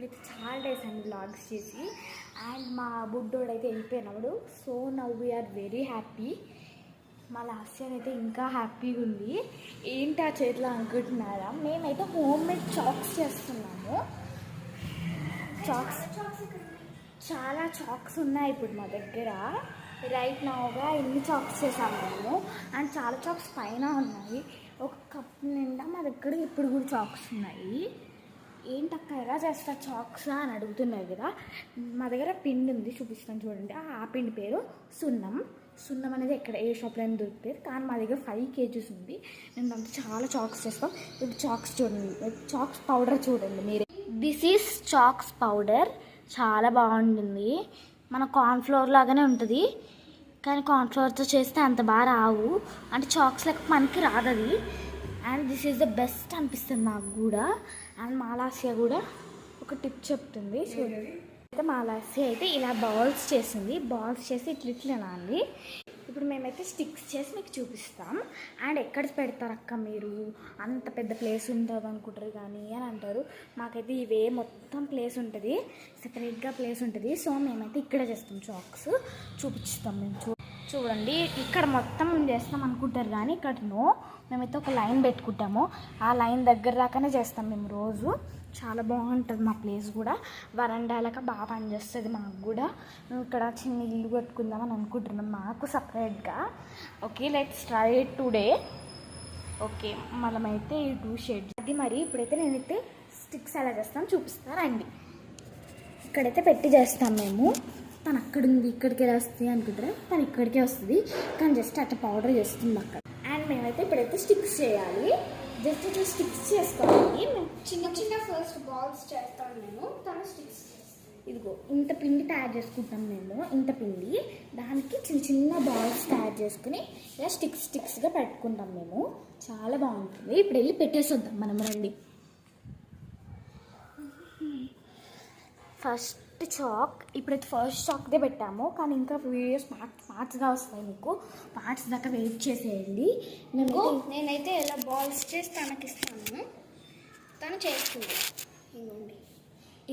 నాకైతే చాలా డేస్ అండి వ్లాగ్స్ చేసి. అండ్ మా బుడ్డోడైతే వెళ్ళిపోయినాడు. So now we are very happy. మా లాస్యన్ అయితే ఇంకా హ్యాపీగా ఉంది. ఏంటి ఆ చేతిలో అనుకుంటున్నారా? మేమైతే హోమ్ మేడ్ చాక్స్ చేస్తున్నాము. చాక్స్ చాలా చాక్స్ ఉన్నాయి ఇప్పుడు మా దగ్గర. రైట్ నౌగా ఎన్ని చాక్స్ చేసాము మేము. అండ్ చాలా చాక్స్ పైన ఉన్నాయి. ఒక కప్ నిండా మా దగ్గర ఇప్పుడు కూడా చాక్స్ ఉన్నాయి. ఏంటక్క ఎలా చేస్తా చాక్స్ అని అడుగుతున్నారు కదా. మా దగ్గర పిండి ఉంది, చూపిస్తాను చూడండి. ఆ పిండి పేరు సున్నం. సున్నం అనేది ఎక్కడ ఏ షాప్లో అయినా దొరుకుతుంది. కానీ మా దగ్గర 5 kgs ఉంది. మేము దాంతో చాలా చాక్స్ చేస్తాం. ఇప్పుడు చాక్స్ చూడండి, చాక్స్ పౌడర్ చూడండి మీరే. This is chalks powder. చాలా బాగుంటుంది. మన కార్న్ఫ్లోర్ లాగానే ఉంటుంది, కానీ కార్న్ఫ్లోర్తో చేస్తే అంత బాగా రావు. అంటే చాక్స్ లెక్క మనకి రాదు అది. And this is the best అనిపిస్తుంది నాకు కూడా. అండ్ మాలాసియా కూడా ఒక టిప్ చెప్తుంది చూడండి. అయితే మాలాసియా అయితే ఇలా బాల్స్ చేసింది. బాల్స్ చేసి ఇట్లా నాంది. ఇప్పుడు మేమైతే స్టిక్స్ చేసి మీకు చూపిస్తాం. అండ్ ఎక్కడ పెడతారు అక్క మీరు, అంత పెద్ద ప్లేస్ ఉంటుంది అనుకుంటారు కానీ అని అంటారు. మాకైతే ఇవే మొత్తం ప్లేస్ ఉంటుంది, సెపరేట్గా ప్లేస్ ఉంటుంది. సో మేమైతే ఇక్కడే చేస్తాం. చాక్స్ చూపిస్తాం మేము. చూడండి ఇక్కడ మొత్తం చేస్తాం అనుకుంటారు కానీ ఇక్కడ మేమైతే ఒక లైన్ పెట్టుకుంటాము. ఆ లైన్ దగ్గర దాకానే చేస్తాం మేము రోజు. చాలా బాగుంటుంది మా ప్లేస్ కూడా. వరండాలక బాగా పనిచేస్తుంది మాకు కూడా. మేము ఇక్కడ చిన్న ఇల్లు కట్టుకుందామని అనుకుంటున్నాం మాకు సపరేట్గా. Okay, let's try it today. Okay, మనమైతే ఈ 2 షేడ్స్ అది. మరి ఇప్పుడైతే నేనైతే స్టిక్స్ ఎలా చేస్తాను చూపిస్తాను రండి. ఇక్కడైతే పెట్టి చేస్తాం మేము. తను అక్కడ ఉంది, ఇక్కడికి ఎలా వస్తుంది అనుకుంటారా, తను ఇక్కడికే వస్తుంది. కానీ జస్ట్ అట్లా పౌడర్ చేస్తుంది అక్కడ. అండ్ మేమైతే ఇప్పుడైతే స్టిక్స్ చేయాలి. జస్ట్ ఇట్లా స్టిక్స్ చేసుకోవాలి. మేము చిన్న ఫస్ట్ బాల్స్ చేస్తాను నేను, తను స్టిక్స్. ఇదిగో ఇంత పిండి తయారు చేసుకుంటాం మేము. ఇంత పిండి దానికి చిన్న బాల్స్ తయారు చేసుకుని ఇలా స్టిక్స్గా పెట్టుకుంటాం మేము. చాలా బాగుంటుంది. ఇప్పుడు వెళ్ళి పెట్టేసొద్దాం మనం రండి. ఫస్ట్ చాక్ ఇప్పుడైతే ఫస్ట్ చాక్దే పెట్టాము, కానీ ఇంకా వీడియోస్ పార్ట్స్గా వస్తాయి. మీకు పార్ట్స్ దాకా వెయిట్ చేసేయండి. నేనైతే ఇలా బాల్స్ చేసి తనకిస్తాను, తను చేస్తుంది.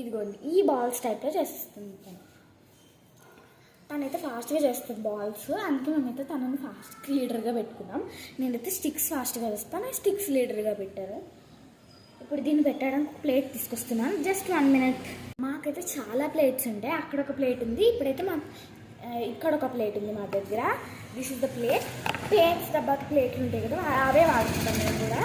ఇదిగోండి ఈ బాల్స్ టైప్లో చేస్తుంది తనైతే ఫాస్ట్గా చేస్తుంది బాల్స్. అందుకే మేమైతే తనని ఫాస్ట్ లీడర్గా పెట్టుకున్నాం. నేనైతే స్టిక్స్ ఫాస్ట్గా వేస్తాను, స్టిక్స్ లీడర్గా పెట్టారు. ఇప్పుడు దీన్ని పెట్టడానికి ప్లేట్ తీసుకొస్తున్నాను. Just 1 minute. మాకైతే చాలా ప్లేట్స్ ఉంటాయి. అక్కడ ఒక ప్లేట్ ఉంది, ఇప్పుడైతే ఇక్కడ ఒక ప్లేట్ ఉంది మా దగ్గర. This is the plate. Plates డబ్బాకి ప్లేట్లు ఉంటాయి కదా, అవే వాడుకుంటాం మేము కూడా.